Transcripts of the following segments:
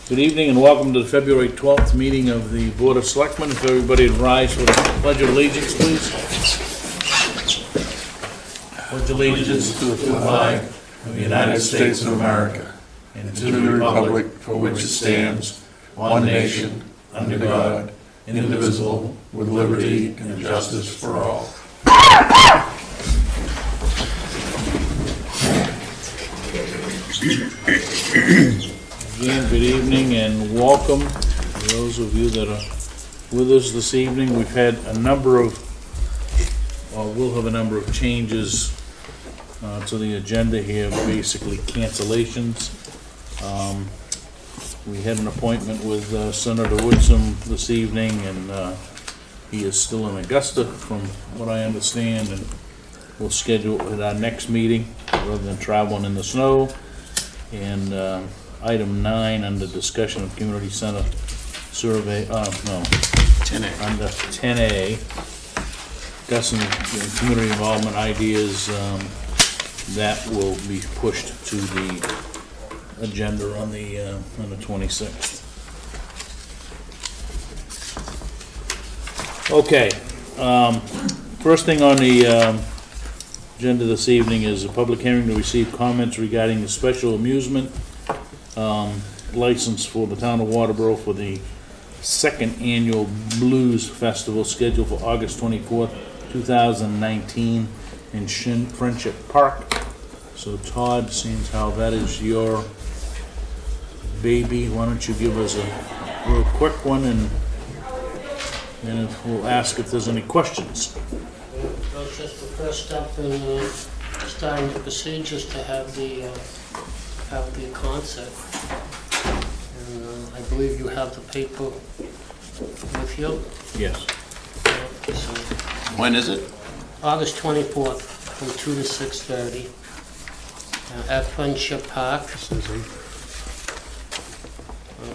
Good evening and welcome to the February 12th meeting of the Board of Selectmen. If everybody would rise for the Pledge of Allegiance, please. Pledge allegiance to the flag of the United States of America and to the republic for which it stands, one nation, under God, indivisible, with liberty and justice for all. Again, good evening and welcome to those of you that are with us this evening. We've had a number of, or we'll have a number of changes to the agenda here, basically cancellations. We had an appointment with Senator Woodsome this evening, and he is still in Augusta from what I understand, and we'll schedule it at our next meeting rather than traveling in the snow. And item 9 under discussion of community center survey, 10A. Under 10A, discussing community involvement ideas, that will be pushed to the agenda on the 26th. Okay, first thing on the agenda this evening is a public hearing to receive comments regarding the special amusement license for the Town of Waterboro for the second annual Blues Festival scheduled for August 24th, 2019 in Friendship Park. So Todd, seems how that is your baby, why don't you give us a real quick one, and then we'll ask if there's any questions. That's just the first step in starting the procedures to have the concert. And I believe you have the paper with you. Yes. So When is it? August 24th from 2 to 6:30 at Friendship Park.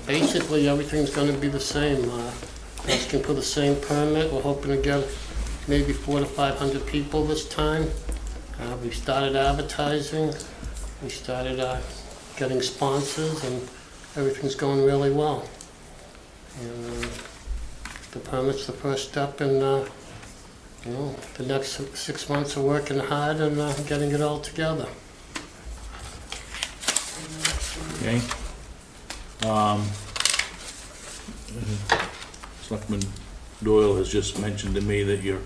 Basically, everything's going to be the same. Asking for the same permit. We're hoping to get maybe 400 to 500 people this time. We've started advertising. We started getting sponsors, and everything's going really well. And the permit's the first step in, the next 6 months of working hard and getting it all together. Okay. Selectman Doyle has just mentioned to me that your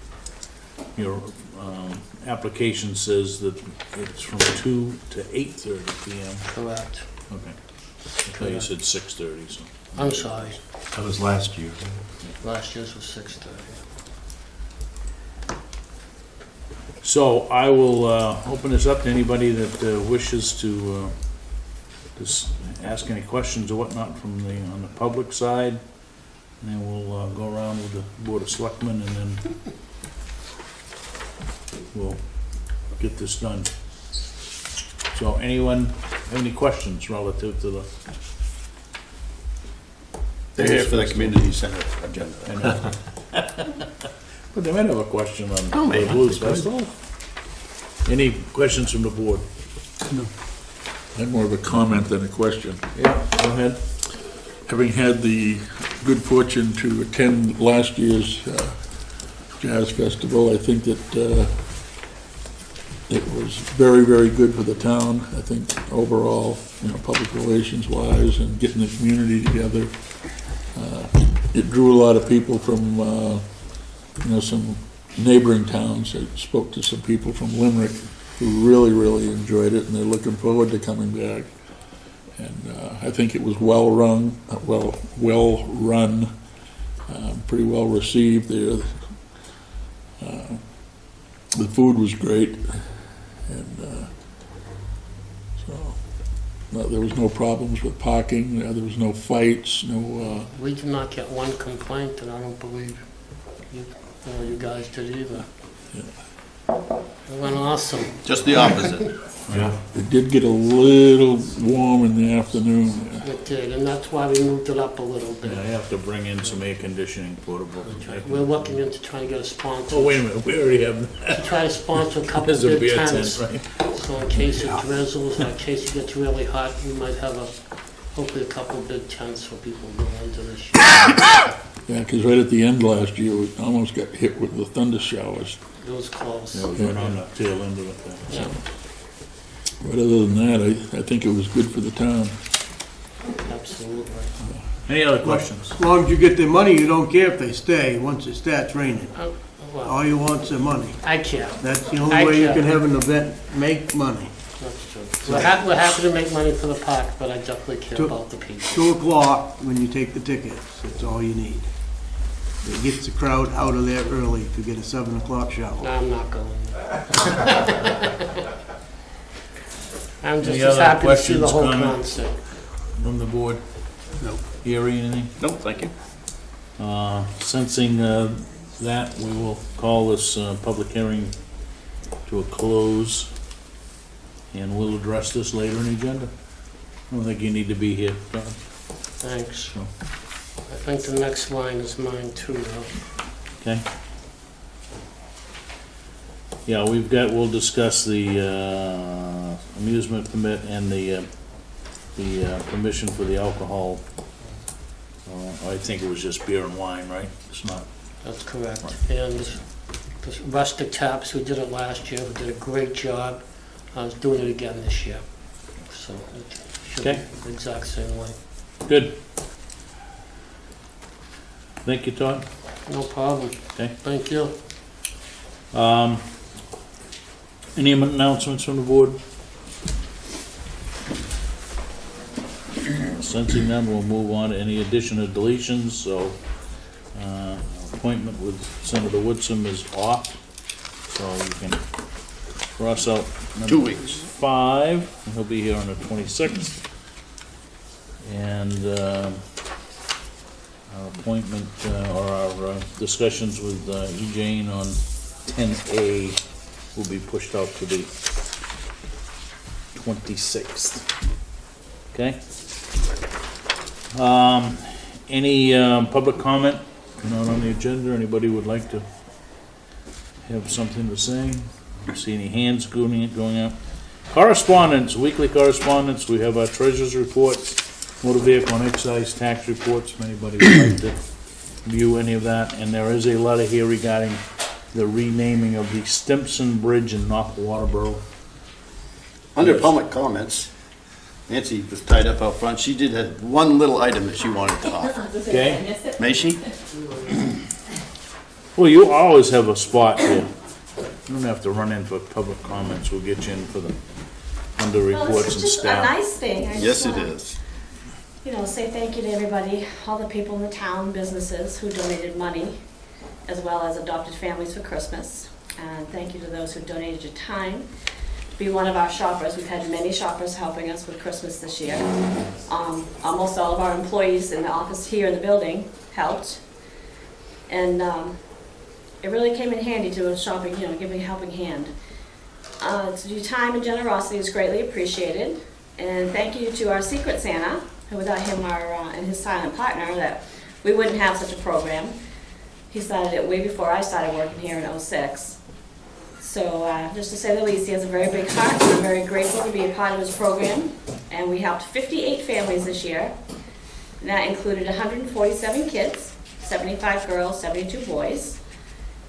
application says that it's from 2 to 8:30 p.m. Correct. Okay. I thought you said 6:30, so. I'm sorry. That was last year. Last year's was 6:30. So I will open this up to anybody that wishes to just ask any questions or whatnot from on the public side, and then we'll go around with the Board of Selectmen, and then we'll get this done. So anyone have any questions relative to the? They're here for the community center agenda. I know. But they might have a question on maybe. the Blues Festival. Any questions from the board? No. I have more of a comment than a question. Yeah, go ahead. Having had the good fortune to attend last year's Jazz Festival, I think that it was very, very good for the town. I think overall, public relations wise and getting the community together, it drew a lot of people from, some neighboring towns. I spoke to some people from Limerick who really, really enjoyed it, and they're looking forward to coming back. And I think it was well run, pretty well received there. The food was great, and there was no problems with parking. There was no fights. We did not get one complaint, and I don't believe you guys did either. Yeah. It went awesome. Just the opposite. Yeah. It did get a little warm in the afternoon. It did, and that's why we moved it up a little bit. Yeah, I have to bring in some air conditioning portable. We're looking into trying to get a sponsor. Oh, wait a minute, we already have that. To try to sponsor a couple There's a of beer tents. tent, right? So in case it drizzles, or in case it gets really hot, we might have hopefully a couple big tents for people to go into this year. Yeah, because right at the end last year, we almost got hit with the thunder showers. It was close. It was right on the tail end of it there. Yeah, But other than that, I think it was good for the town. absolutely. Any other questions? As long as you get their money, you don't care if they stay once it starts raining. Well, All you want's their money. I care. That's the only way you can have an event, make money. That's true. We're happy to make money for the park, but I definitely care about the people. 2:00 when you take the tickets, that's all you need. It gets the crowd out of there early to get a 7 o'clock shower. No, I'm not going. I'm just Any as other happy to see the questions, whole comments? concept. From the board? No. Gary, anything? No, thank you. Sensing that, we will call this public hearing to a close, and we'll address this later in the agenda. I don't think you need to be here, John. Thanks. So, I think the next line is mine too, though. okay? Yeah, we'll discuss the amusement permit and the permission for the alcohol. I think it was just beer and wine, right? It's not. That's correct. And the rustic taps, we did it last year, we did a great job. I was doing it again this year. So it should be Okay. the exact same way. Good. Thank you, Todd. No problem. Okay. Thank you. Any announcements from the board? Sensing none, we'll move on to any addition or deletions, so appointment with Senator Woodsome is off, so you can cross out number 2 weeks. 5, and he'll be here on the 26th. And our appointment, or our discussions with E. Jane on 10A will be pushed out to the 26th. Okay? Any public comment? Not on the agenda. Anybody would like to have something to say? I don't see any hands going up. Correspondence, weekly correspondence. We have our treasurer's reports, motor vehicle and excise tax reports, if anybody would like to view any of that. And there is a letter here regarding the renaming of the Stimson Bridge in North Waterboro. Under Yes. public comments, Nancy was tied up out front. She did have one little item that she wanted to offer. Okay? May she? Well, you always have a spot here. You don't have to run in for public comments. We'll get you in for the under Well, reports it's and just a staff. nice thing. I Yes, just it wanna, is. You know, say thank you to everybody, all the people in the town, businesses who donated money, as well as adopted families for Christmas. And thank you to those who donated your time to be one of our shoppers. We've had many shoppers helping us with Christmas this year. Almost all of our employees in the office here in the building helped. And it really came in handy to a shopping, you know, giving a helping hand. So your time and generosity is greatly appreciated. And thank you to our Secret Santa, who without him and his silent partner, that we wouldn't have such a program. He started it way before I started working here in '06. So just to say the least, he has a very big heart. We're very grateful to be a part of his program. And we helped 58 families this year. And that included 147 kids, 75 girls, 72 boys,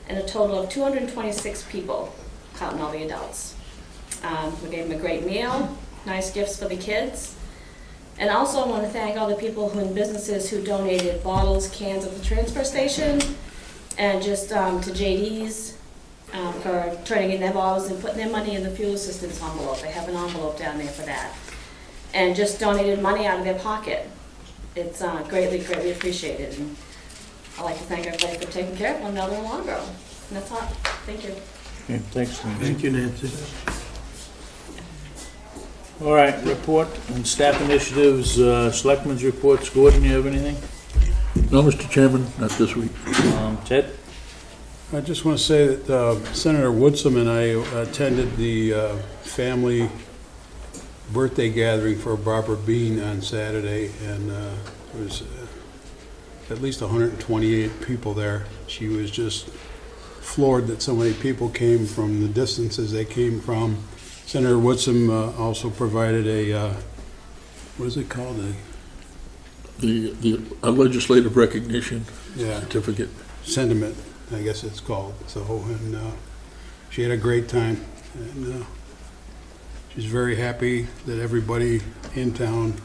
and a total of 226 people, counting all the adults. We gave them a great meal, nice gifts for the kids. And also I want to thank all the people who in businesses who donated bottles, cans at the transfer station, and just to JD's for turning in their bottles and putting their money in the fuel assistance envelope. They have an envelope down there for that. And just donated money out of their pocket. It's greatly, greatly appreciated. And I'd like to thank everybody for taking care of one another in Waterboro. And that's all. Thank you. Okay, thanks, Nancy. Thank you, Nancy. All right, report and staff initiatives, selectmen's reports. Gordon, you have anything? No, Mr. Chairman, not this week. Ted? I just want to say that Senator Woodsome and I attended the family birthday gathering for Barbara Bean on Saturday, and there was at least 128 people there. She was just floored that so many people came from the distances they came from. Senator Woodsome also provided a, what is it called? a legislative recognition Yeah, certificate. sentiment, I guess it's called. So, and she had a great time. And she's very happy that everybody in town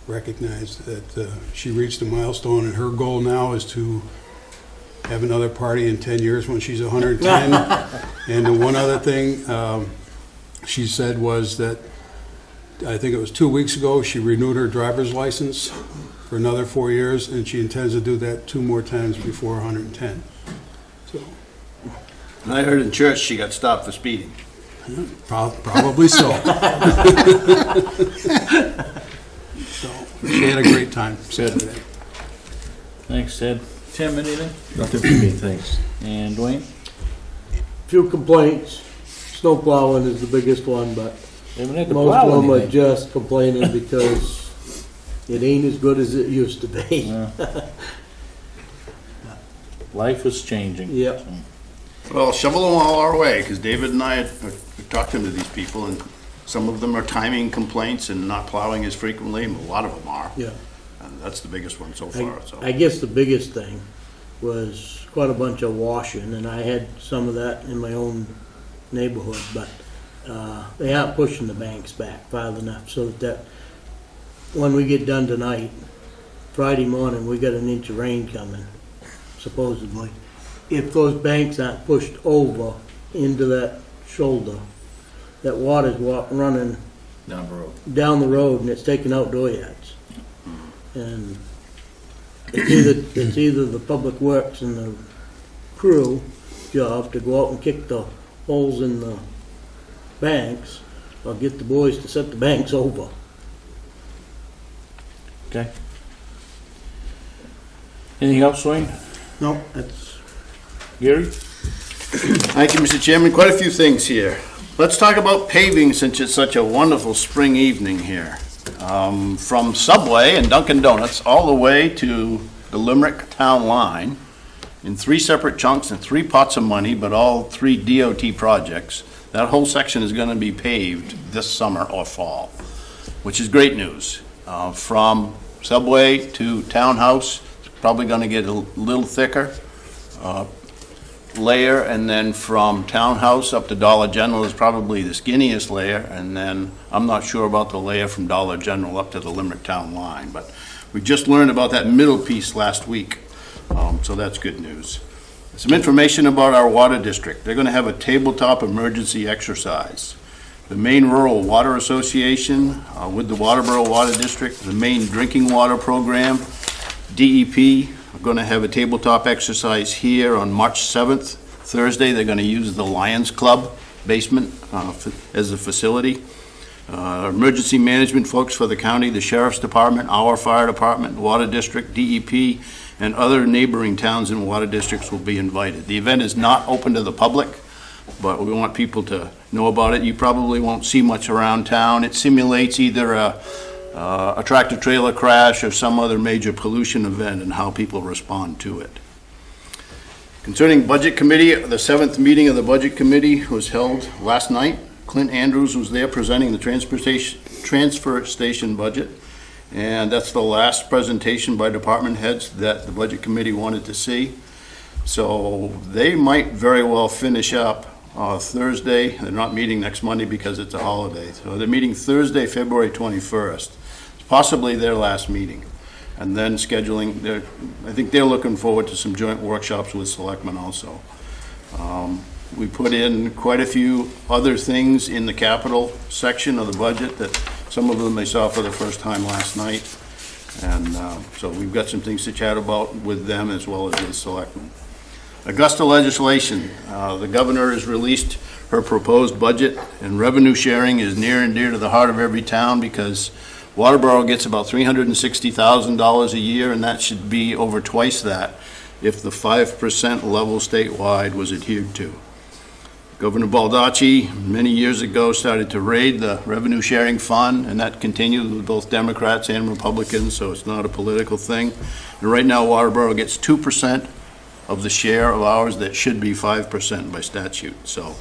recognized that she reached a milestone, and her goal now is to have another party in 10 years when she's 110. And the one other thing she said was that, I think it was 2 weeks ago, she renewed her driver's license for another 4 years, and she intends to do that 2 more times before 110. So, And I heard in church she got stopped for speeding. probably so. So, she had a great time Saturday. Thanks, Ted. Tim, anything? Nothing for me, thanks. And Dwayne? Few complaints. Snow plowing is the biggest one, but Haven't had to most plow of them are anything. just complaining because it ain't as good as it used to be. Yeah. Life is changing. Yep. Well, shovel them all our way, because David and I are talking to these people, and some of them are timing complaints and not plowing as frequently, and a lot of them are. Yeah. And that's the biggest one so far, so. I guess the biggest thing was quite a bunch of washing, and I had some of that in my own neighborhood, but they aren't pushing the banks back far enough so that when we get done tonight, Friday morning, we got an inch of rain coming, supposedly. If those banks aren't pushed over into that shoulder, that water's running Down the road. down the road and it's taking out door yards. And it's either the public works and the crew job to go out and kick the holes in the banks, or get the boys to set the banks over. Okay. Anything else, Dwayne? No, that's, Gary? Thank you, Mr. Chairman. Quite a few things here. Let's talk about paving since it's such a wonderful spring evening here. From Subway and Dunkin' Donuts all the way to the Limerick town line in 3 separate chunks and 3 pots of money, but all 3 DOT projects. That whole section is going to be paved this summer or fall, which is great news. From Subway to Townhouse, it's probably going to get a little thicker layer, and then from Townhouse up to Dollar General is probably the skinniest layer, and then I'm not sure about the layer from Dollar General up to the Limerick town line, but we just learned about that middle piece last week, so that's good news. Some information about our water district. They're going to have a tabletop emergency exercise. The Maine Rural Water Association with the Waterboro Water District, the Maine Drinking Water Program, DEP, are going to have a tabletop exercise here on March 7th, Thursday. They're going to use the Lions Club basement as a facility. Emergency management folks for the county, the Sheriff's Department, our fire department, Water District, DEP, and other neighboring towns and water districts will be invited. The event is not open to the public, but we want people to know about it. You probably won't see much around town. It simulates either a tractor trailer crash or some other major pollution event and how people respond to it. Concerning Budget Committee, the 7th meeting of the Budget Committee was held last night. Clint Andrews was there presenting the transfer station budget, and that's the last presentation by department heads that the Budget Committee wanted to see. So they might very well finish up Thursday. They're not meeting next Monday because it's a holiday. So they're meeting Thursday, February 21st. It's possibly their last meeting. And then scheduling, I think they're looking forward to some joint workshops with Selectmen also. We put in quite a few other things in the capital section of the budget that some of them I saw for the first time last night. And so we've got some things to chat about with them as well as with Selectmen. Augusta legislation. The governor has released her proposed budget, and revenue sharing is near and dear to the heart of every town because Waterboro gets about $360,000 a year, and that should be over twice that if the 5% level statewide was adhered to. Governor Baldacci, many years ago, started to raid the revenue sharing fund, and that continued with both Democrats and Republicans, so it's not a political thing. And right now, Waterboro gets 2% of the share of ours that should be 5% by statute. So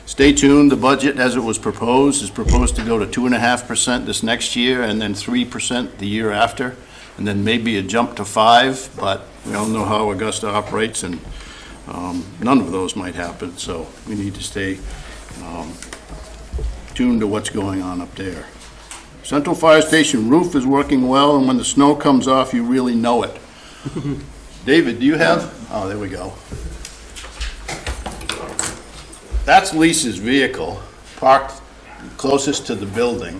stay tuned. The budget, as it was proposed, is proposed to go to 2.5% this next year and then 3% the year after. and then maybe a jump to 5, but we all know how Augusta operates, and none of those might happen, so we need to stay tuned to what's going on up there. Central Fire Station roof is working well, and when the snow comes off, you really know it. David, do you have? Oh, there we go. That's Lisa's vehicle, parked closest to the building,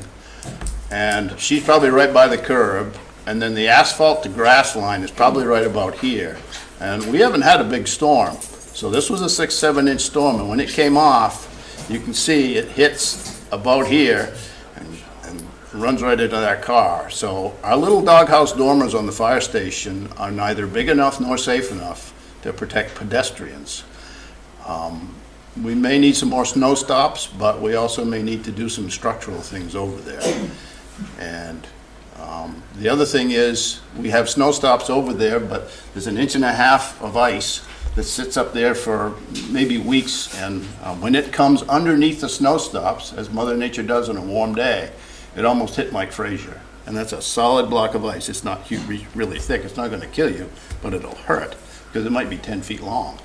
and she's probably right by the curb, and then the asphalt to grass line is probably right about here. And we haven't had a big storm, so this was a 6-7 inch storm, and when it came off, you can see it hits about here and runs right into that car. So our little doghouse dormers on the fire station are neither big enough nor safe enough to protect pedestrians. We may need some more snow stops, but we also may need to do some structural things over there. And the other thing is, we have snow stops over there, but there's 1.5 inches of ice that sits up there for maybe weeks, and when it comes underneath the snow stops, as Mother Nature does on a warm day, it almost hit Mike Frazier. And that's a solid block of ice. It's not really thick. It's not going to kill you, but it'll hurt, because it might be 10 feet long.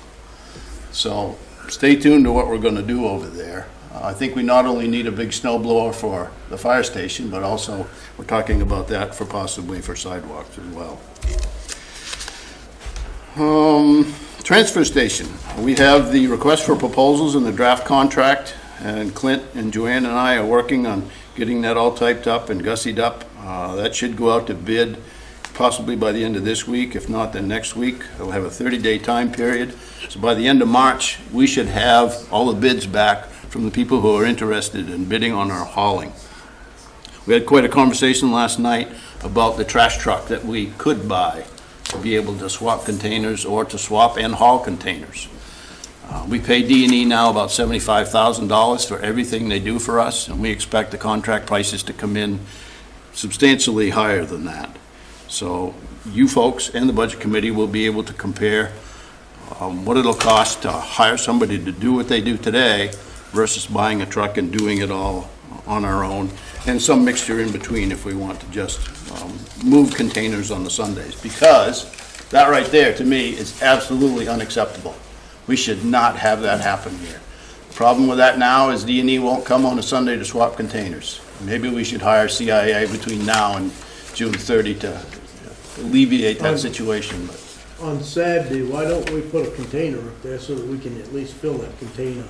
So stay tuned to what we're going to do over there. I think we not only need a big snow blower for the fire station, but also we're talking about that for possibly for sidewalks as well. Transfer station. We have the request for proposals in the draft contract, and Clint and Joanne and I are working on getting that all typed up and gussied up. That should go out to bid possibly by the end of this week. If not, then next week. We'll have a 30-day time period. So by the end of March, we should have all the bids back from the people who are interested in bidding on our hauling. We had quite a conversation last night about the trash truck that we could buy to be able to swap containers or to swap and haul containers. We pay D&E now about $75,000 for everything they do for us, and we expect the contract prices to come in substantially higher than that. So you folks and the budget committee will be able to compare what it'll cost to hire somebody to do what they do today versus buying a truck and doing it all on our own, and some mixture in between if we want to just move containers on the Sundays, because that right there to me is absolutely unacceptable. We should not have that happen here. The problem with that now is D&E won't come on a Sunday to swap containers. Maybe we should hire CIA between now and June 30 to alleviate that situation. But On Saturday, why don't we put a container up there so that we can at least fill that container?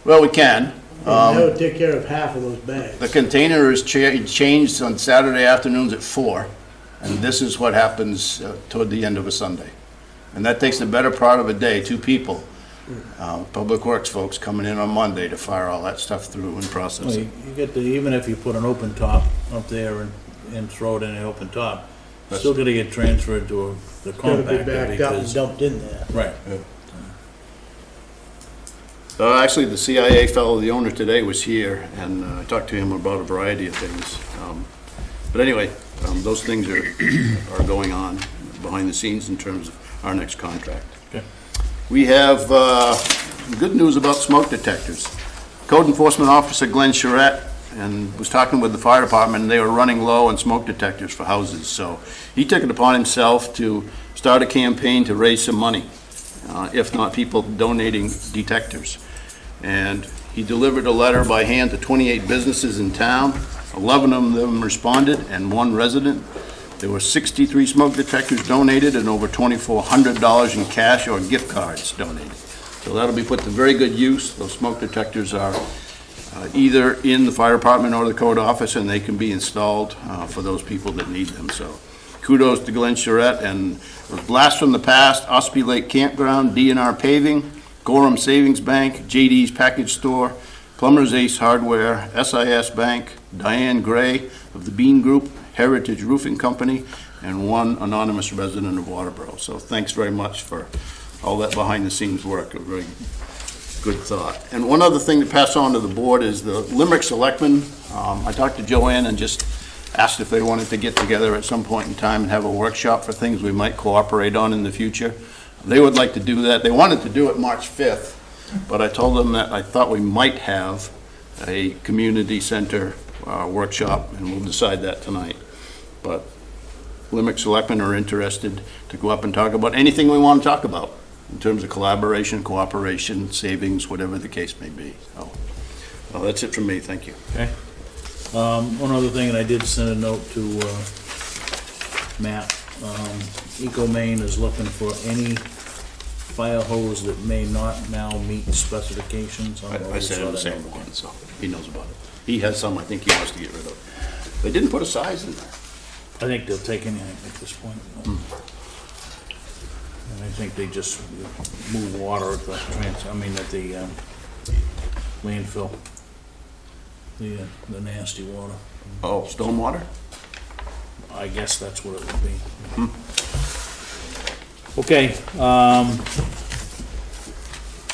well, we can. And that would take care of half of those bags. The container is changed on Saturday afternoons at 4, and this is what happens toward the end of a Sunday. And that takes the better part of a day, 2 people, Public Works folks coming in on Monday to fire all that stuff through and process Well, it. you get the, even if you put an open top up there and throw it in the open top, it's still gotta get transferred to the It's gotta be compactor backed up and because. dumped in there. Right. Actually, the CIA fellow, the owner today, was here, and I talked to him about a variety of things. But anyway, those things are going on behind the scenes in terms of our next contract. Okay. We have good news about smoke detectors. Code Enforcement Officer Glenn Charette and was talking with the fire department, and they were running low on smoke detectors for houses. So he took it upon himself to start a campaign to raise some money, if not people donating detectors. And he delivered a letter by hand to 28 businesses in town. 11 of them responded and 1 resident. There were 63 smoke detectors donated and over $2,400 in cash or gift cards donated. So that'll be put to very good use. Those smoke detectors are either in the fire department or the code office, and they can be installed for those people that need them. So kudos to Glenn Charette, and Blast from the Past, Ospey Lake Campground, DNR Paving, Gorham Savings Bank, JD's Package Store, Plumber's Ace Hardware, SIS Bank, Diane Gray of the Bean Group, Heritage Roofing Company, and 1 anonymous resident of Waterboro. So thanks very much for all that behind-the-scenes work. A very good thought. And one other thing to pass on to the board is the Limerick Selectmen. I talked to Joanne and just asked if they wanted to get together at some point in time and have a workshop for things we might cooperate on in the future. They would like to do that. They wanted to do it March 5th, but I told them that I thought we might have a community center workshop, and we'll decide that tonight. But Limerick Selectmen are interested to go up and talk about anything we want to talk about in terms of collaboration, cooperation, savings, whatever the case may be. So, well, that's it from me. Thank you. Okay. One other thing, and I did send a note to Matt. Eco Maine is looking for any fire hose that may not now meet specifications. I sent him the same one, so he knows about it. He has some I think he wants to get rid of. They didn't put a size in there. I think they'll take anything at this point. And I think they just move water at the at the landfill. The nasty water. Oh, stormwater? I guess that's what it would be. Okay,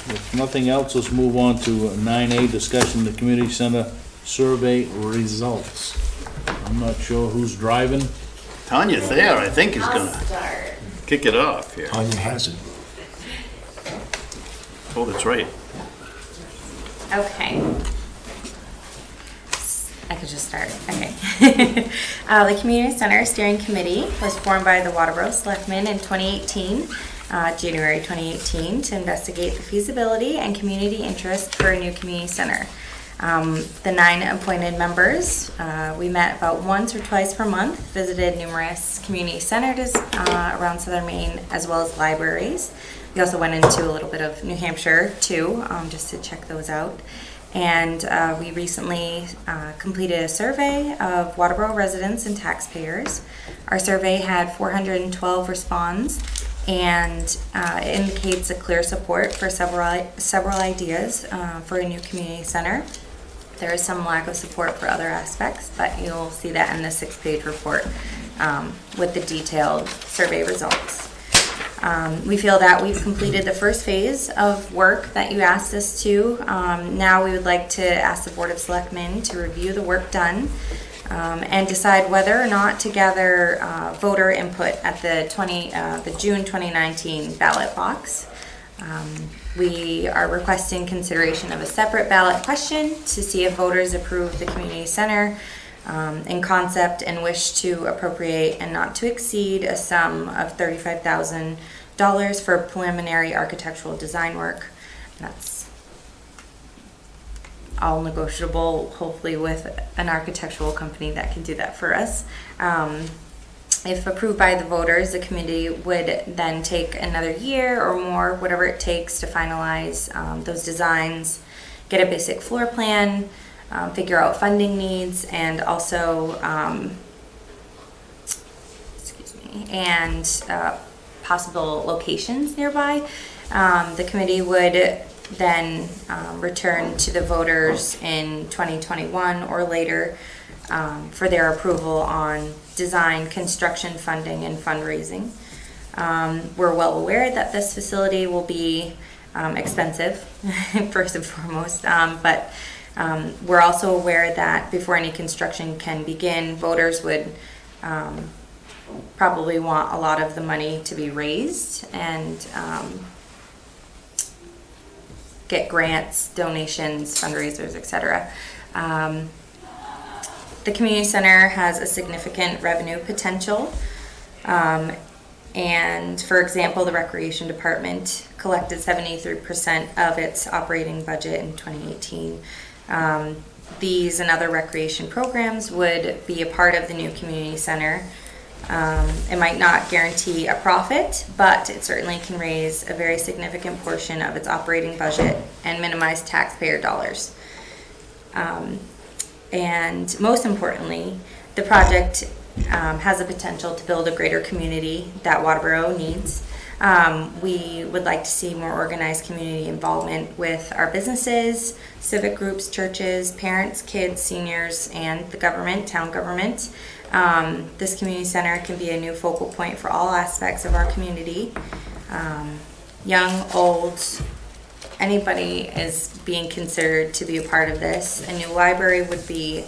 if nothing else, let's move on to 9A, discussion of the community center survey results. I'm not sure who's driving. Tanya Thayer, I think, is gonna Start. kick it off here. Tanya has it. Oh, that's right. Okay. I could just start. Okay. The Community Center Steering Committee was formed by the Waterboro Selectmen in 2018, January 2018, to investigate the feasibility and community interest for a new community center. The 9 appointed members, we met about once or twice per month, visited numerous community centers around Southern Maine, as well as libraries. We also went into a little bit of New Hampshire too, just to check those out. And we recently completed a survey of Waterboro residents and taxpayers. Our survey had 412 responds, and it indicates a clear support for several ideas for a new community center. There is some lack of support for other aspects, but you'll see that in the 6-page report with the detailed survey results. We feel that we've completed the first phase of work that you asked us to. Now we would like to ask the Board of Selectmen to review the work done and decide whether or not to gather voter input at the June 2019 ballot box. We are requesting consideration of a separate ballot question to see if voters approve the community center in concept and wish to appropriate and not to exceed a sum of $35,000 for preliminary architectural design work. That's all negotiable, hopefully with an architectural company that can do that for us. If approved by the voters, the committee would then take another year or more, whatever it takes, to finalize those designs, get a basic floor plan, figure out funding needs, and also possible locations nearby. The committee would then return to the voters in 2021 or later for their approval on design, construction, funding, and fundraising. We're well aware that this facility will be expensive, first and foremost, but we're also aware that before any construction can begin, voters would probably want a lot of the money to be raised and get grants, donations, fundraisers, etc. The community center has a significant revenue potential. And for example, the recreation department collected 73% of its operating budget in 2018. These and other recreation programs would be a part of the new community center. It might not guarantee a profit, but it certainly can raise a very significant portion of its operating budget and minimize taxpayer dollars. And most importantly, the project has the potential to build a greater community that Waterboro needs. We would like to see more organized community involvement with our businesses, civic groups, churches, parents, kids, seniors, and the government, town government. This community center can be a new focal point for all aspects of our community. Young, old, anybody is being considered to be a part of this. A new library would be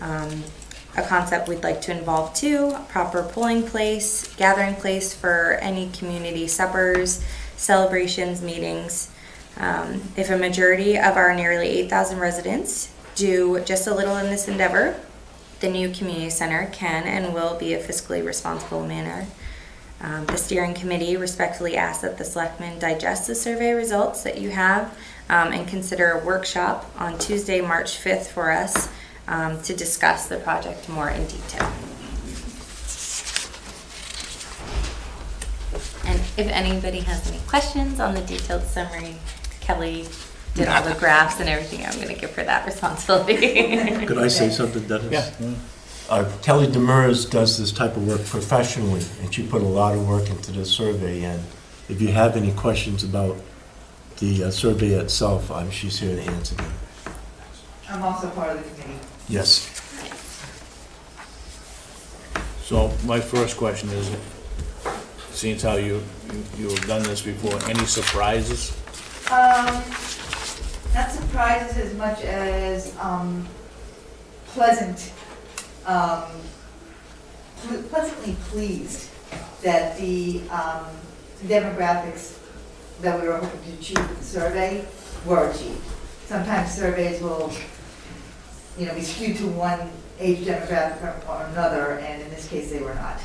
a concept we'd like to involve too. A proper polling place, gathering place for any community suppers, celebrations, meetings. If a majority of our nearly 8,000 residents do just a little in this endeavor, the new community center can and will be a fiscally responsible manner. The steering committee respectfully asks that the selectmen digest the survey results that you have and consider a workshop on Tuesday, March 5th for us to discuss the project more in detail. And if anybody has any questions on the detailed summary, Kelly did all the graphs and everything. I'm going to give her that responsibility. Could I say something, Dennis? Yeah. Kelly Demers does this type of work professionally, and she put a lot of work into the survey. And if you have any questions about the survey itself, she's here to answer them. I'm also part of the committee. Yes. So my first question is, seeing as how you have done this before, any surprises? Not surprises as much as pleasantly pleased that the demographics that we were hoping to achieve with the survey were achieved. Sometimes surveys will, be skewed to one age demographic or another, and in this case, they were not.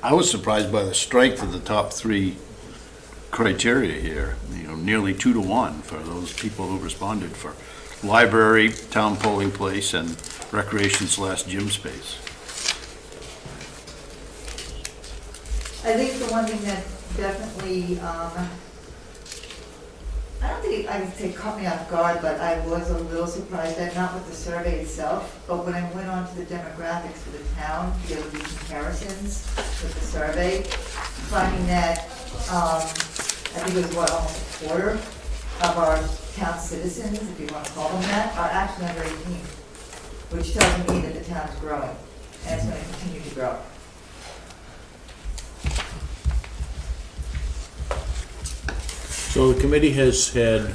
I was surprised by the strength of the top three criteria here, nearly 2 to 1 for those people who responded for library, town polling place, and recreation/gym space. I think the one thing that definitely, I don't think I would say caught me off guard, but I was a little surprised at, not with the survey itself, but when I went on to the demographics for the town to be able to do comparisons with the survey, finding that, I think it was almost a quarter of our town citizens, if you want to call them that, are actually under 18, which tells me that the town is growing, and it's going to continue to grow. So the committee has had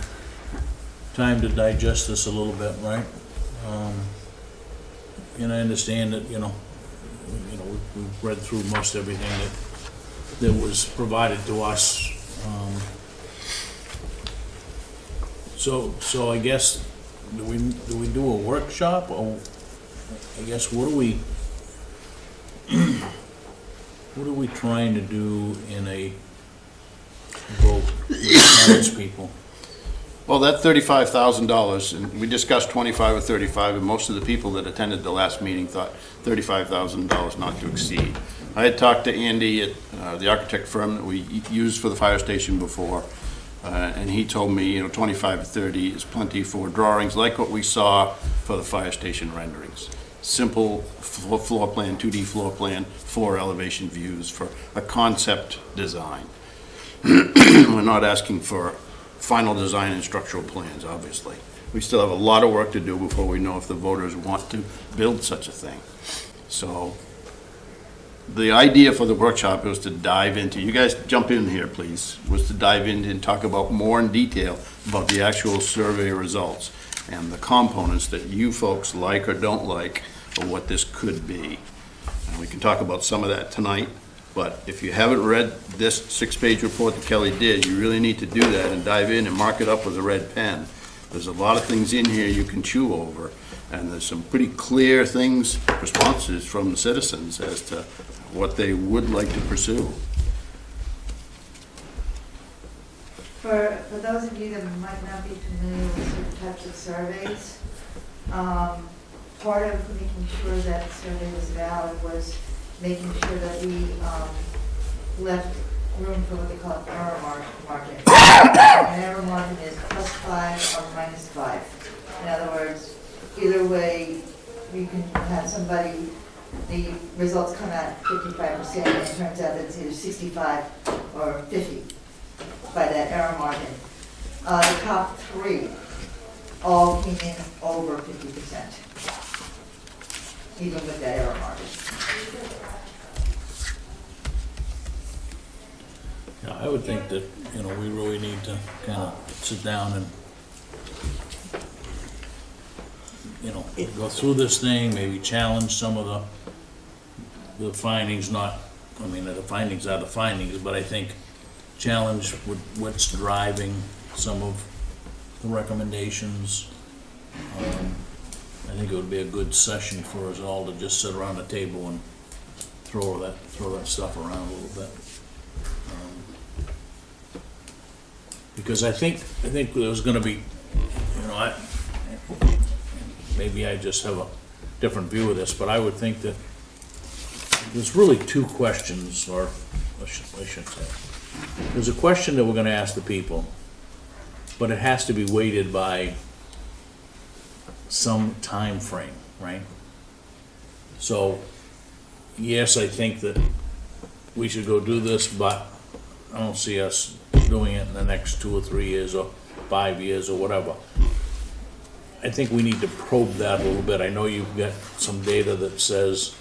time to digest this a little bit, right? And I understand that, we've read through most everything that was provided to us. So I guess, do we do a workshop, or I guess what are we trying to do in a vote with townspeople? Well, that $35,000, and we discussed 25 or 35, and most of the people that attended the last meeting thought $35,000 not to exceed. I had talked to Andy at the architect firm that we used for the fire station before, and he told me, 25 or 30 is plenty for drawings like what we saw for the fire station renderings. Simple floor plan, 2D floor plan, 4 elevation views for a concept design. We're not asking for final design and structural plans, obviously. We still have a lot of work to do before we know if the voters want to build such a thing. So the idea for the workshop was to dive into, you guys jump in here please, was to dive in and talk about more in detail about the actual survey results and the components that you folks like or don't like of what this could be. And we can talk about some of that tonight. But if you haven't read this 6-page report that Kelly did, you really need to do that and dive in and mark it up with a red pen. There's a lot of things in here you can chew over, and there's some pretty clear things, responses from the citizens as to what they would like to pursue. For those of you that might not be familiar with certain types of surveys, part of making sure that the survey was valid was making sure that we left room for what they call an error margin. An error margin is +5 or -5. In other words, either way, you can have somebody, the results come out 55%, and it turns out that it's either 65 or 50 by that error margin. The top 3 all came in over 50%, even with that error margin. Yeah, I would think that, we really need to kind of sit down and, go through this thing, maybe challenge some of the findings, the findings are the findings, but I think challenge what's driving some of the recommendations. I think it would be a good session for us all to just sit around the table and throw that stuff around a little bit. Because I think there's gonna be, maybe I just have a different view of this, but I would think that there's really two questions, or I shouldn't say. There's a question that we're gonna ask the people, but it has to be weighted by some time frame, right? So, yes, I think that we should go do this, but I don't see us doing it in the next 2 or 3 years or 5 years or whatever. I think we need to probe that a little bit. I know you've got some data that says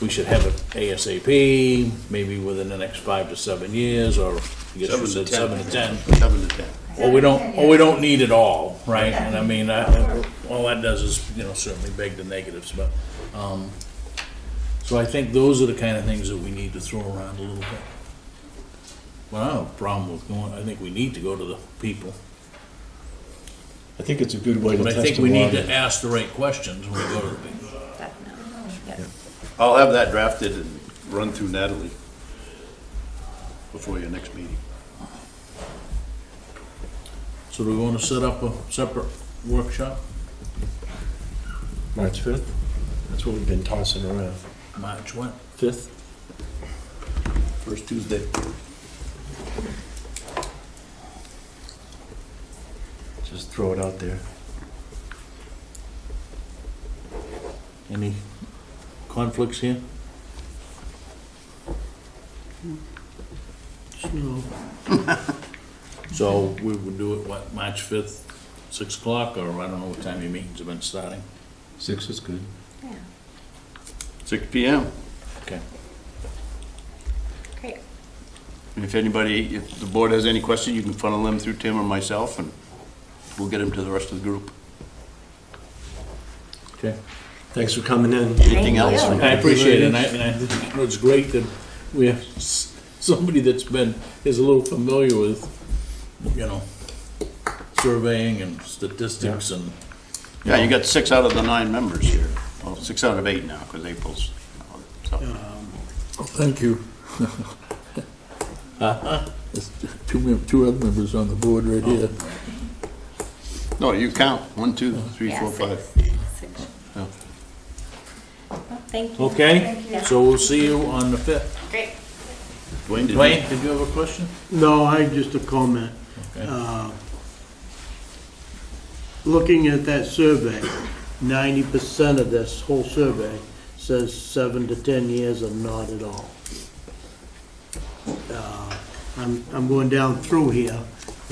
we should have it ASAP, maybe within the next 5 to 7 years, or I guess you said 7 to 10. 7 to 10. Or we don't need it all, right? And I mean, all that does is, certainly beg the negatives, but, so I think those are the kind of things that we need to throw around a little bit. Well, I don't have a problem with going, I think we need to go to the people. I think it's a good way to But test I think the we need water. to ask the right questions when we go to the people. Definitely, yes. I'll have that drafted and run through Natalie before your next meeting. So do we want to set up a separate workshop? March 5th? That's what we've been tossing around. March what? 5th? First Tuesday. Just throw it out there. Any conflicts here? No. So we would do it, what, March 5th, 6 o'clock, or I don't know what time your meetings have been starting? 6 is good. Yeah, 6 PM. Okay. great. And if the board has any questions, you can funnel them through Tim or myself, and we'll get them to the rest of the group. Okay. Thanks for coming in. Anything you. else? I appreciate it, and I think it's great that we have somebody is a little familiar with, surveying and statistics and. Yeah, you got 6 out of the 9 members here. Well, 6 out of 8 now, because April's. So. Thank you. There's two other members on the board right here. No, you count. 1, 2, 3, 4, 5. Six. Yeah. Well, thank you. Okay, Yeah. so we'll see you on the 5th. Great. Dwayne, did you? Dwayne, did you have a question? No, just a comment. Okay. Looking at that survey, 90% of this whole survey says 7 to 10 years or not at all. I'm going down through here,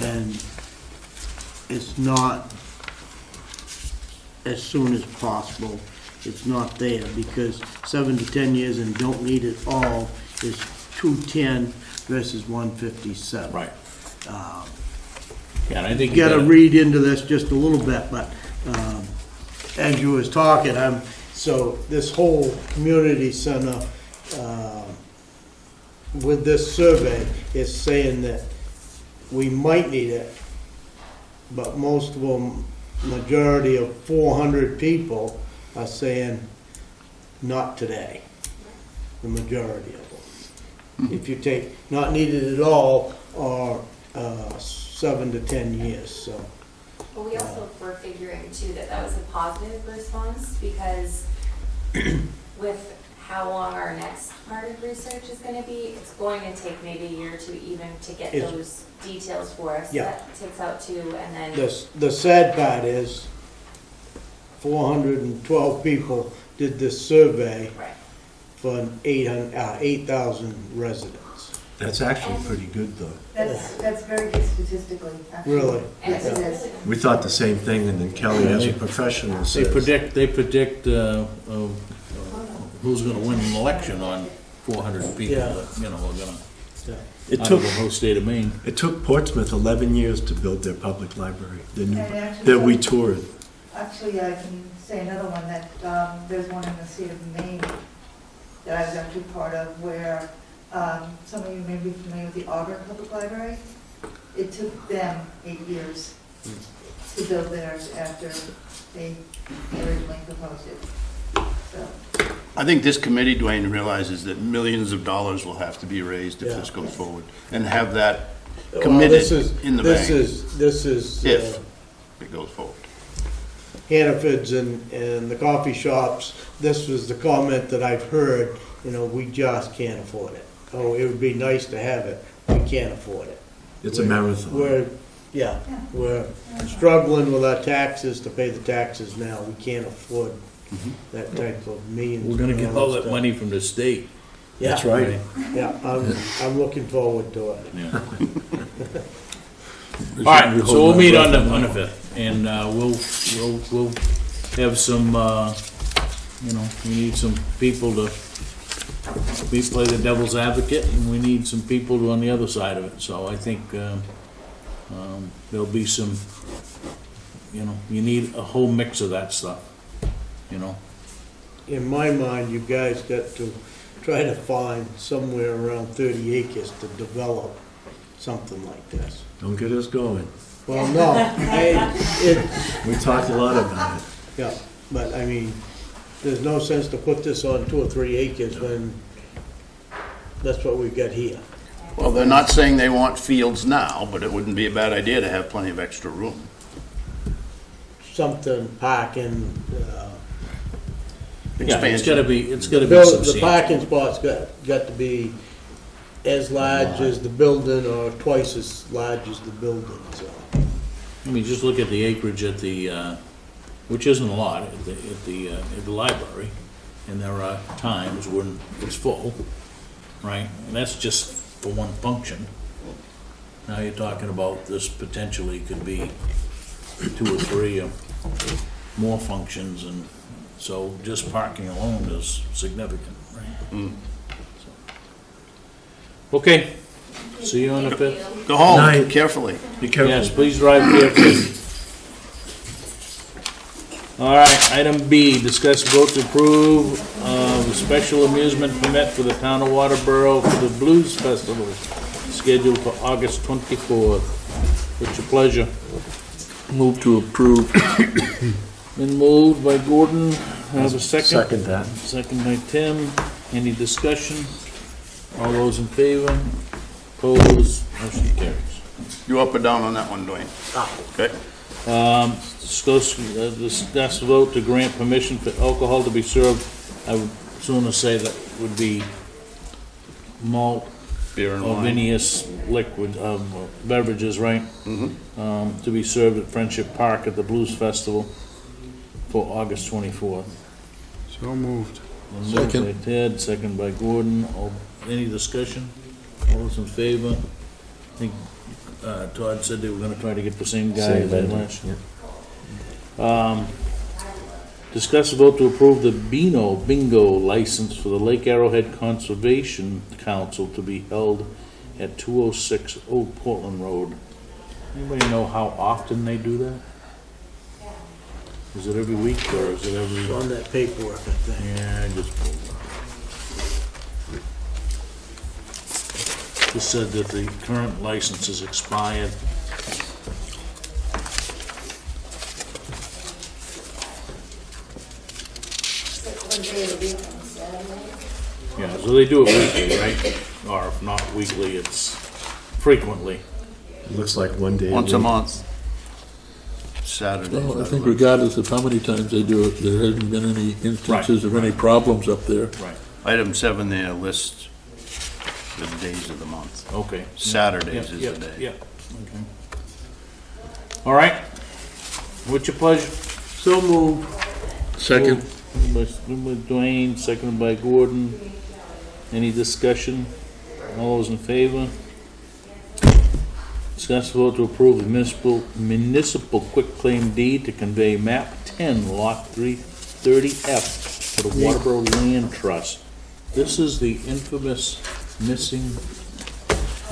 and it's not as soon as possible. It's not there, because 7 to 10 years and don't need it all is 210 versus 157. Right. Yeah, and I think You gotta read into this just a little bit, but, as you was talking, so this whole community center, with this survey is saying that we might need it, but most of them, majority of 400 people are saying not today, the majority of them. If you take not needed at all, or 7 to 10 years, so. Well, we also were figuring too that was a positive response, because with how long our next part of research is gonna be, it's going to take maybe a year or two even to get It's- those details for us. Yeah. That takes out too, and then, The sad part is 412 people did this survey right. for 8,000 residents. That's actually pretty good, though. That's very good statistically, actually. Really? And it's Yes, it really is. We thought the same thing, and then Kelly, as a professional, They says... predict who's gonna win an election on 400 people Yeah. that, are gonna, It out took, of the whole state of Maine. it took Portsmouth 11 years to build their public library, And actually- that we toured. Actually, I can say another one, that there's one in the state of Maine that I was actually part of, where some of you may be familiar with the Auburn Public Library. It took them 8 years to build theirs after they originally proposed it. So, I think this committee, Dwayne, realizes that millions of dollars will have to be raised if Yeah. this goes forward, and have that Well, committed this is- in the this bank is, if it goes forward. Hannaford's and the coffee shops, this was the comment that I've heard, we just can't afford it. Oh, it would be nice to have it, we can't afford it. It's a marathon. We're struggling with our taxes to pay the taxes now, we can't afford that type of millions. We're gonna get all that stuff. money from the state. Yeah. That's right. Yeah, I'm looking forward to it. Yeah. All right, so we'll meet on the fifth, and we'll have some, we need some people to play the devil's advocate, and we need some people on the other side of it. So I think there'll be some, you need a whole mix of that stuff. In my mind, you guys got to try to find somewhere around 30 acres to develop something like this. Don't get us going. Well, no, We talked a lot about it. yeah, but I mean, there's no sense to put this on 2 or 3 acres when that's what we've got here. Well, they're not saying they want fields now, but it wouldn't be a bad idea to have plenty of extra room. Something parking, Yeah, it's gotta be the substantial. parking spot's got to be as large as the building or twice as large as the building, so. I mean, just look at the acreage at the, which isn't a lot, at the library, and there are times when it's full, right? And that's just for one function. Now you're talking about this potentially could be 2 or 3 or more functions, and so just parking alone is significant, right? So. Okay, see you on the 5th. Go home Night. carefully. Be careful. Yes, please drive carefully. All right, item B, discuss vote to approve the special amusement permit for the Town of Waterboro for the Blues Festival, scheduled for August 24th. What's your pleasure? Move to approve. Been moved by Gordon, have a second? Second that. Second by Tim. Any discussion? All those in favor? Opposed? Motion carries. You up or down on that one, Dwayne? Okay. Discuss vote to grant permission for alcohol to be served. I would sooner say that would be malt Beer and or wine. vinous liquid beverages, right? To be served at Friendship Park at the Blues Festival for August 24th. So moved. Moved by Ted, second by Gordon. Any discussion? All those in favor? I think Todd said they were gonna try to get the same guy as they last year. Discuss a vote to approve the Bingo license for the Lake Arrowhead Conservation Council to be held at 206 Old Portland Road. Anybody know how often they do that? Is it every week or is it every? On that paperwork, I think. Yeah, I just pulled it. Just said that the current license is expired. Yeah, so they do it weekly, right? Or if not weekly, it's frequently. Looks like one day. Once a month. Saturday. Well, I think regardless of how many times they do it, there hasn't been any instances of any problems up there. Right. Item 7 there lists the days of the month. Okay. Saturdays is Yep, the day. yep, okay. All right. What's your pleasure? So moved. Second. Moved by Dwayne, seconded by Gordon. Any discussion? All those in favor? Discuss vote to approve the municipal quitclaim deed to convey map 10, lot 330F to the Waterboro Land Trust. This is the infamous missing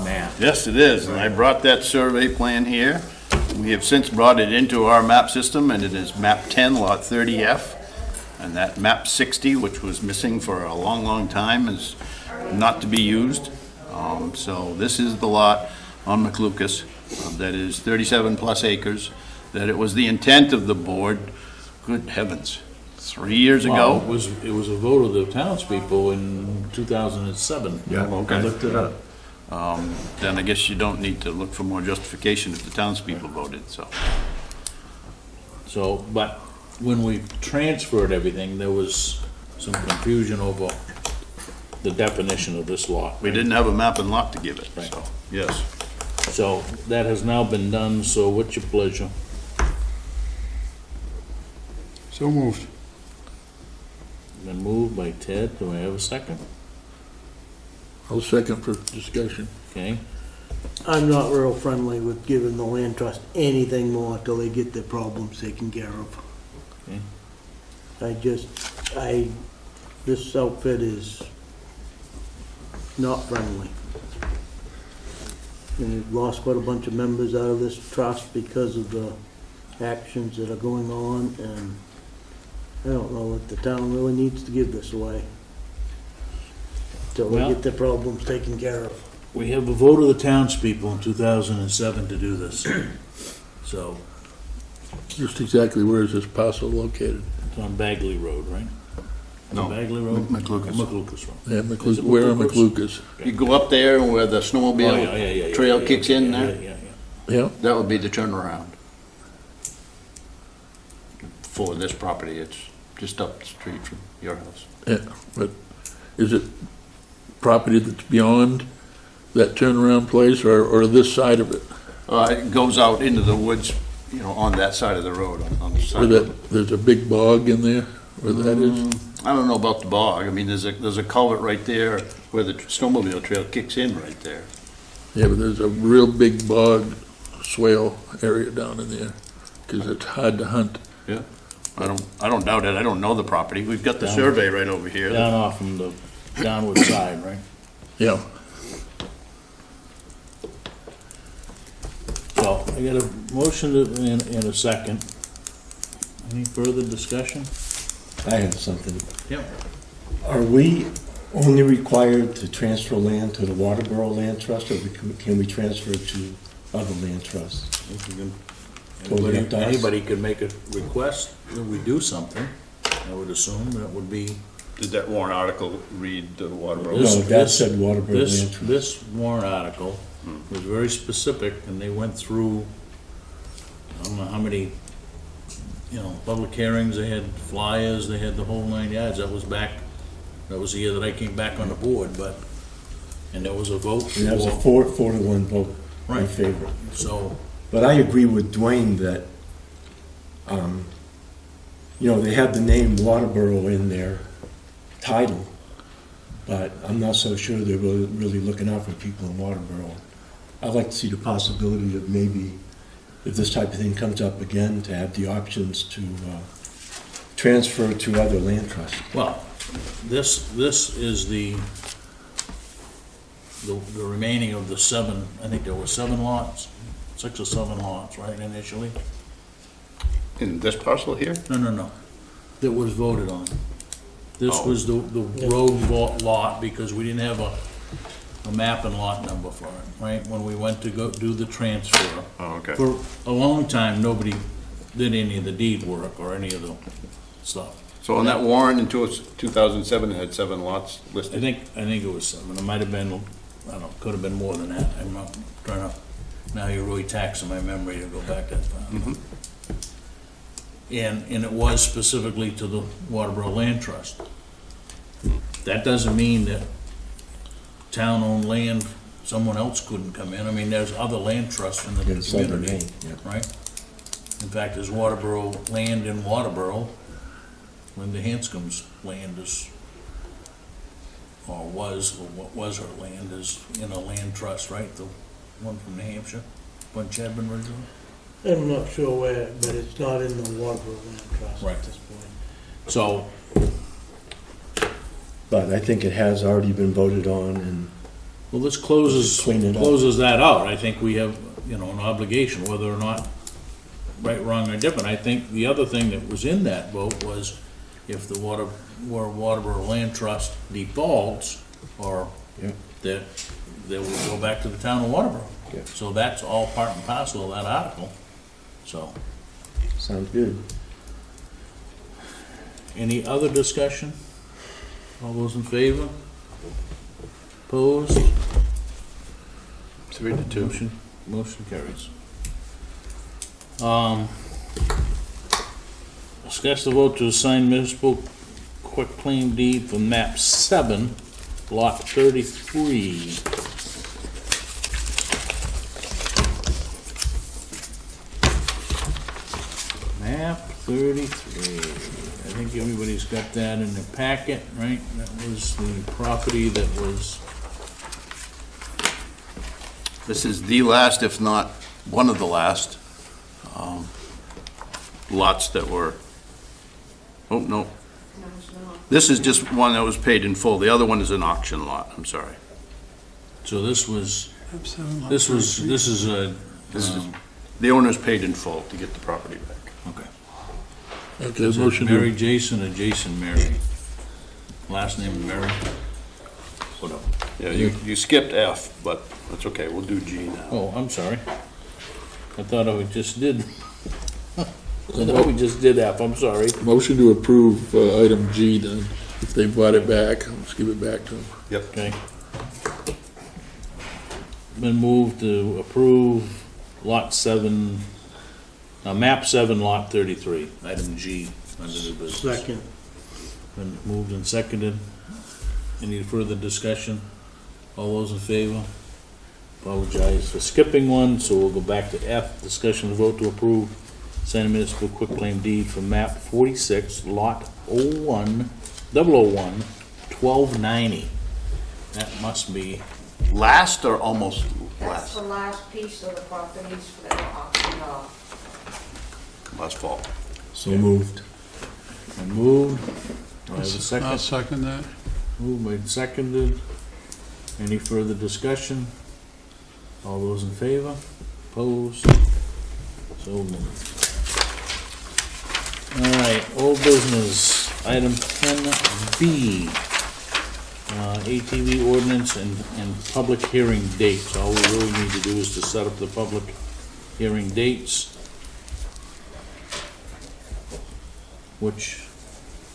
map. Yes, it is, and I brought that survey plan here. We have since brought it into our map system, and it is map 10, lot 30F. And that map 60, which was missing for a long, long time, is not to be used. So this is the lot on McLucas that is 37 plus acres, that it was the intent of the board Good heavens, 3 years Well, ago? it was a vote of the townspeople in 2007. Yeah, Okay. I looked it up. Then I guess you don't need to look for more justification if the townspeople voted, so. So, but when we transferred everything, there was some confusion over the definition of this lot. We didn't have a map and lot to give it, Right. so, yes. So that has now been done, so what's your pleasure? So moved. Been moved by Ted, do I have a second? I'll second for discussion. Okay, I'm not real friendly with giving the land trust anything more till they get their problems taken care of. okay. This outfit is not friendly. And we've lost quite a bunch of members out of this trust because of the actions that are going on, and I don't know if the town really needs to give this away till they Well- get their problems taken care of. We have a vote of the townspeople in 2007 to do this. So, Just exactly where is this parcel located? it's on Bagley Road, right? No, Bagley Road? McLucas. McLucas Road. Yeah, Is it where are McLucas? McLucas? You go up there where the Oh, snowmobile trail kicks in yeah, there, yeah, yeah. Yeah, that would be the turnaround. For this property, it's just up the street from your house. yeah, but is it property that's beyond that turnaround place or this side of it? It goes out into the woods, you know, on that side of the road, on the side. Where there's a big bog in there, where that is? I don't know about the bog. I mean, there's a culvert right there where the snowmobile trail kicks in right there. Yeah, but there's a real big bog swale area down in there, because it's hard to hunt. Yeah. I don't doubt it. I don't know the property. We've got the Down- survey right over here. Down off from the downward side, right? Yeah, So, I got a motion and a second. Any further discussion? I have something. Yep. Are we only required to transfer land to the Waterboro Land Trust, or can we transfer it to other land trusts? Totally up to us. Anybody could make a request that we do something, I would assume that would be. Did that warrant article read the Waterboro? This- No, that said Waterboro This, Land Trust. this warrant article was very specific, and they went through, I don't know how many, public hearings, they had flyers, they had the whole 9 yards. That was the year that I came back on the board, and there was a vote And that was a for, 4-to-1 vote in Right. favor. so, But I agree with Dwayne that, they have the name Waterboro in their title, but I'm not so sure they're really looking out for people in Waterboro. I'd like to see the possibility of maybe, if this type of thing comes up again, to have the options to transfer to other land trusts. well, this is the remaining of the 7, I think there were 7 lots, 6 or 7 lots, right, initially? In this parcel here? No, that was voted on. This Oh. was the road lot, because we didn't have a map and lot number for it, right? When we went to go do the transfer. Oh, okay. For a long time, nobody did any of the deed work or any of the stuff. So on that warrant in 2007, it had 7 lots I listed? think it was 7, it might have been, I don't know, could have been more than that, I'm not trying to, now you're really taxing my memory to go back that far. Mhm. And it was specifically to the Waterboro Land Trust. That doesn't mean that town-owned land, someone else couldn't come in. I mean, there's other land trusts in the In Southern community, Maine, yeah. right? In fact, there's Waterboro land in Waterboro, Linda Hanscom's land is, or what was her land is in a land trust, right? The one from New Hampshire, when Chadman originally? I'm not sure where, but it's not in the Waterboro Land Trust Right. at this point. So, But I think it has already been voted on, and well, this closes Clean it up. that out. I think we have, an obligation, whether or not right, wrong, or different. I think the other thing that was in that vote was if the Waterboro Land Trust defaults, or Yeah. that they will go back to the town of Waterboro. Yeah. So that's all part and parcel of that article, so. sounds good. Any other discussion? All those in favor? Opposed? 3-2. Motion carries. Discuss the vote to assign municipal quitclaim deed for map 7, lot 33. Map 33. I think everybody's got that in their packet, right? That was the property that was, This is the last, if not one of the last, lots that were, oh, no. This is just one that was paid in full. The other one is an auction lot, I'm sorry. so this was, Map 7, lot this is 33. a, This is, the owner's paid in full to get the property back. okay. Okay, Is it motion Mary to, Jason or Jason Mary? Last name Mary? Whatever. Yeah, you skipped F, but that's okay, we'll do G now. Oh, I'm sorry. I thought we just did. I thought we just did F, I'm sorry. motion to approve item G then. If they bought it back, let's give it back to them. Yep. Okay. Been moved to approve lot 7, map 7, lot 33, item G, under the business. Second. Been moved and seconded. Any further discussion? All those in favor? Apologize for skipping one, so we'll go back to F. Discussion and vote to approve Santa Municipal quitclaim deed for map 46, lot 001, 1290. That must be, Last or almost That's last? the last piece of the properties that were auctioned off. Last fall. So moved. been moved. Do I have a I'll second? second that. Moved, made, seconded. Any further discussion? All those in favor? Opposed? So moved. All right, old business, item 10B. ATV ordinance and public hearing dates. All we really need to do is to set up the public hearing dates. Which,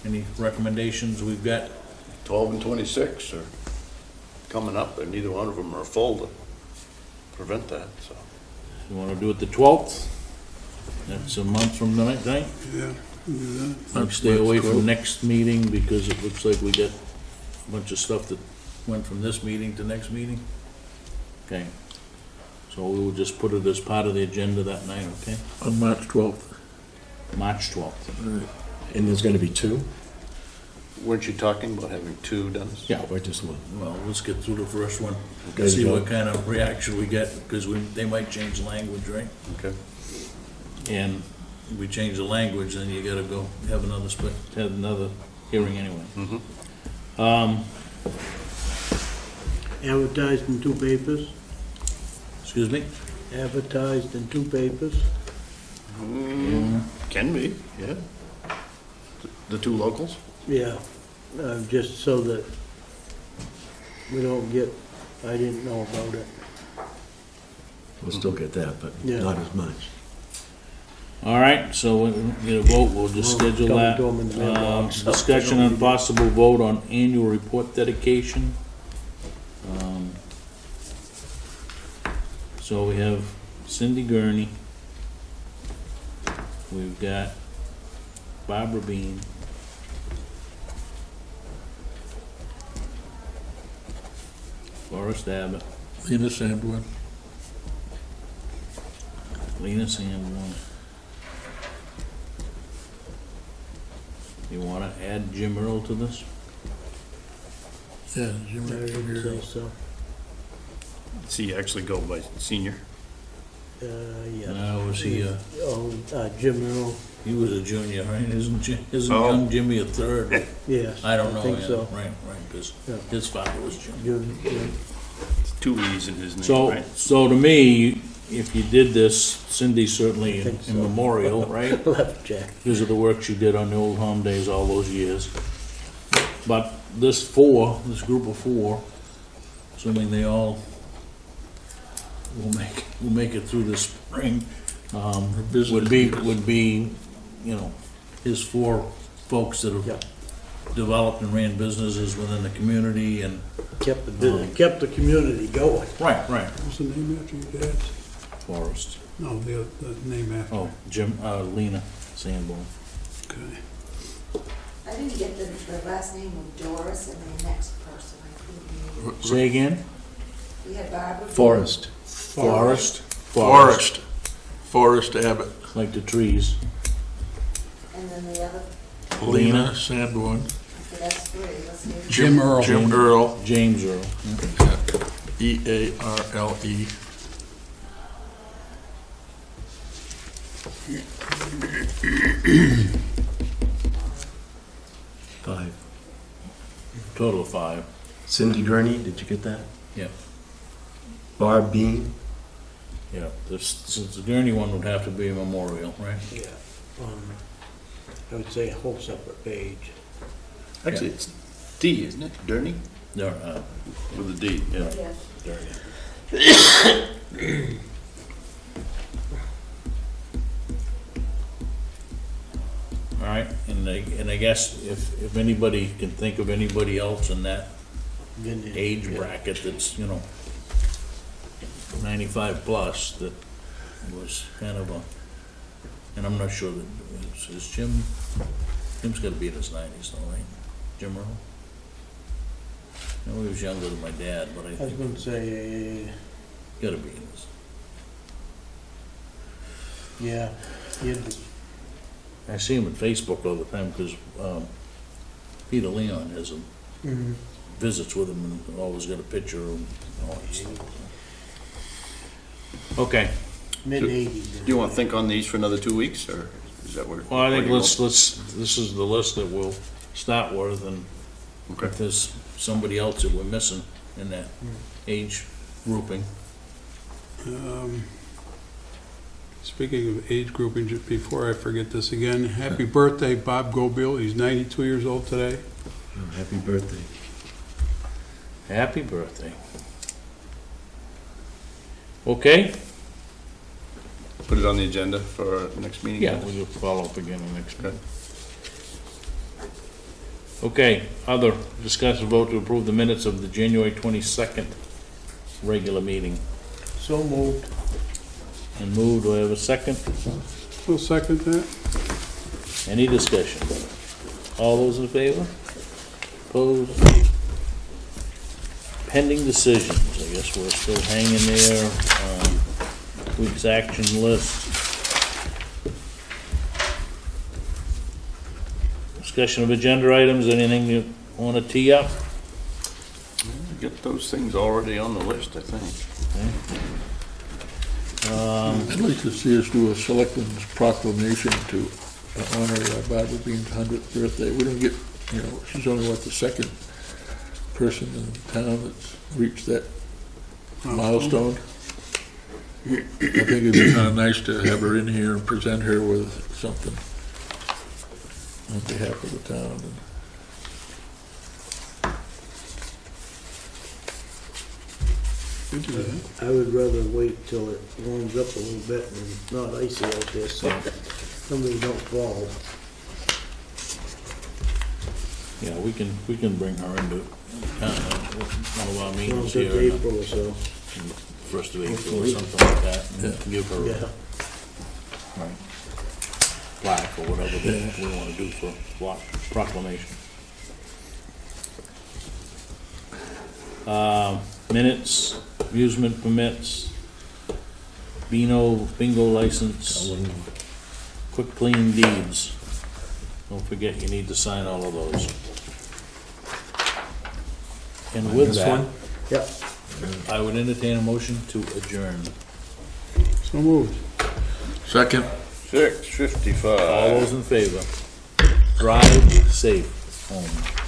any recommendations we've got? 12 and 26 are coming up, and neither one of them are full to prevent that, so. You wanna do it the 12th? That's a month from tonight, right? Yeah, do that. I'll stay away from next meeting because it looks like we got a bunch of stuff that went from this meeting to next meeting. Okay. So we will just put it as part of the agenda that night, okay? On March 12th. March 12th. And there's gonna be two, Weren't you talking about having two, Dennis? Yeah. or just one? Well, let's get through the first one. Okay. See what kind of reaction we get, because they might change language, right? Okay. And if we change the language, then you gotta go have another hearing anyway. Advertised in 2 papers, Excuse me? advertised in 2 papers. Can be, yeah. The two locals? Yeah, just so that we don't get, I didn't know about it. We'll still get that, but Yeah. not as much. All right, so we'll get a vote, we'll just We'll schedule come that. to 'em in the mailbox. Discussion on possible vote on annual report dedication. So we have Cindy Gurney. We've got Barbara Bean. Forrest Abbott, Lena Sandwood. Lena Sanborn. You wanna add Jim Earl to this? Yeah, Jim I would say Earl. so. Does he actually go by senior? Yeah. No, was he, Jim Earl, he was a junior, right? Isn't Oh. young Jimmy a third? yes. I don't know, think yeah, so. right, because Yeah. his father was junior. Jim. It's two E's in his name, So, right? so to me, if you did this, Cindy certainly I think so. in memorial, right? Left Jack. Because of the work she did on the old home days all those years. But this group of 4, assuming they all will make it through this spring, would be, you know, his 4 folks that Yeah. have developed and ran businesses within the community and. Kept the community going. Right, right. What's the name after your dad's? Forrest. No, the name after. Oh, Lena Sanborn. Okay. I didn't get the last name of Doris and the next person. I couldn't Say again? We had Barbara. Forest. Forrest. Forrest Abbott. Like the trees. And then the other, Lena Sanborn. okay, that's three. Let's see. Jim Earl. Jim Earl, James Earl. E-A-R-L-E. Five. Total of 5. Cindy Gurney, did you get that? Yeah. Barb Bean. Yeah, since the Gurney one would have to be a memorial, right? Yeah. I would say a whole separate page. Actually, it's D, isn't it? Durney? There, With a D, yeah. Yeah. all right, and I guess if anybody can think of anybody else in that age bracket that's, 95 plus, that was kind of a, and I'm not sure that, is Jim's gotta be in his 90s though, right? Jim Earl? No, he was younger than my dad, but I I was think gonna say, gotta be in his. yeah, I see him on Facebook all the time because Peter Leon has him, visits with him and always got a picture and all that stuff. Okay. mid-80s. Do you want to think on these for another 2 weeks, or is that where? Well, I think where you this is the list that we'll start with, and Okay. if there's somebody else that we're missing in that age grouping. Speaking of age grouping, just before I forget this again, happy birthday, Bob Gobiel. He's 92 years old today. Oh, happy birthday. Happy birthday. Okay? Put it on the agenda for our next meeting? Yeah, we'll follow up again in the next minute. Okay, other discussion vote to approve the minutes of the January 22nd regular meeting. So moved. And moved, do I have a second? I'll second that. Any discussion? All those in favor? Opposed? Pending decisions, I guess we're still hanging there. Week's action list. Discussion of agenda items, anything you want to tee up? Get those things already on the list, I think. I'd like to see us do a selectmen's proclamation to honor Barbara Bean's 100th birthday. We don't get, she's only, the second person in town that's reached that milestone. I think it'd be kind of nice to have her in here and present her with something on behalf of the town. I would rather wait till it warms up a little bit and it's not icy out there, so somebody don't fall. Yeah, we can bring her into one of our meetings Till here in the April or so. first of April or something like that, and give her Yeah. right, plaque or whatever that we want to do for proclamation. Minutes, amusement permits, bingo license, quick clean deeds. Don't forget, you need to sign all of those. And with that, Yep. I would entertain a motion to adjourn. So moved. Second. 6:55. All those in favor? Drive safe home.